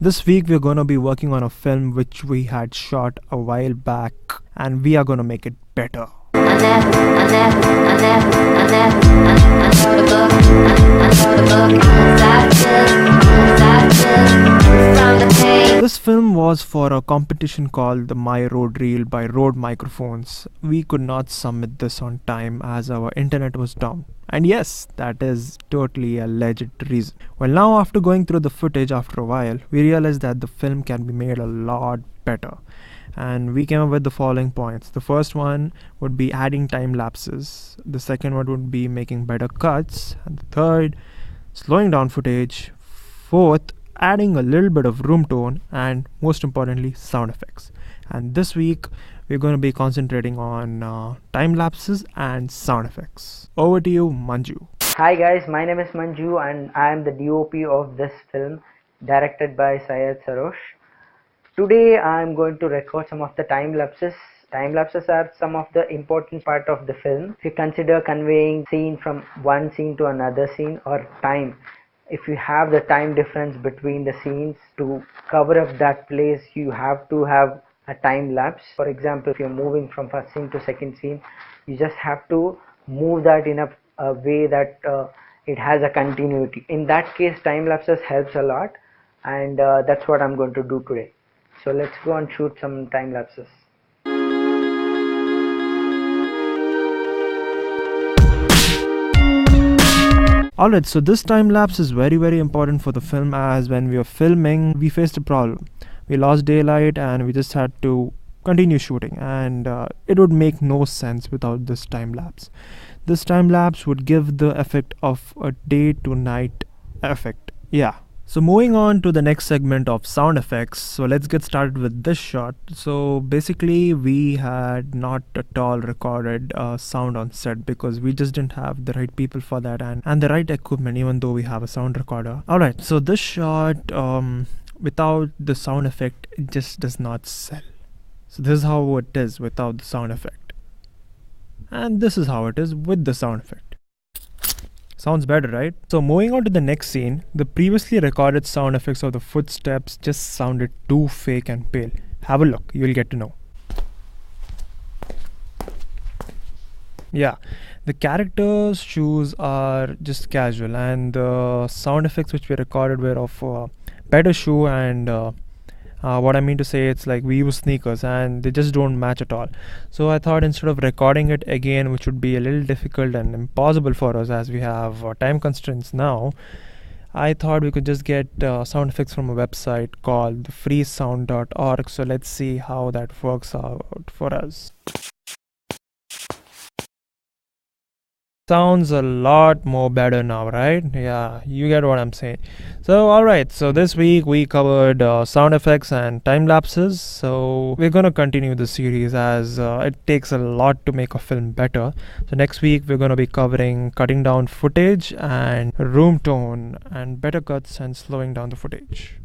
This week we're gonna be working on a film which we had shot a while back, and we are gonna make it better. This film was for a competition called the My Road Reel by Rode Microphones. We could not submit this on time as our internet was down. And yes, that is totally a legit reason. Well, now after going through the footage after a while, we realized that the film can be made a lot better. And we came up with the following points. The first one would be adding time lapses. The second one would be making better cuts. And the third, slowing down footage. Fourth, adding a little bit of room tone. And most importantly, sound effects. And this week, we're going to be concentrating on time lapses and sound effects. Over to you, Manju. Hi guys, my name is Manju and I am the DOP of this film, directed by Syed Sarosh. Today I am going to record some of the time lapses. Time lapses are some of the important part of the film. If you consider conveying scene from one scene to another scene, or time, if you have the time difference between the scenes, to cover up that place you have to have a time lapse. For example, if you're moving from first scene to second scene, you just have to move that in a way that it has a continuity. In that case, time lapses helps a lot, and that's what I'm going to do today. So let's go and shoot some time lapses. Alright, so this time lapse is very important for the film, as when we were filming, we faced a problem. We lost daylight and we just had to continue shooting, and it would make no sense without this time lapse. This time lapse would give the effect of a day to night effect. Yeah. So moving on to the next segment of sound effects. So let's get started with this shot. So basically we had not at all recorded sound on set because we just didn't have the right people for that and the right equipment, even though we have a sound recorder. Alright, so this shot without the sound effect, it just does not sell. So this is how it is without the sound effect. And this is how it is with the sound effect. Sounds better, right? So moving on to the next scene, the previously recorded sound effects of the footsteps just sounded too fake and pale. Have a look, you'll get to know. Yeah, the characters' shoes are just casual, and the sound effects which we recorded were of better shoe, and what I mean to say, it's like we use sneakers and they just don't match at all. So I thought instead of recording it again, which would be a little difficult and impossible for us as we have time constraints now, I thought we could just get sound effects from a website called freesound.org. So let's see how that works out for us. Sounds a lot more better now, right? Yeah, you get what I'm saying. So alright, so this week we covered sound effects and time lapses. So we're gonna continue the series as it takes a lot to make a film better. So next week we're gonna be covering cutting down footage and room tone and better cuts and slowing down the footage.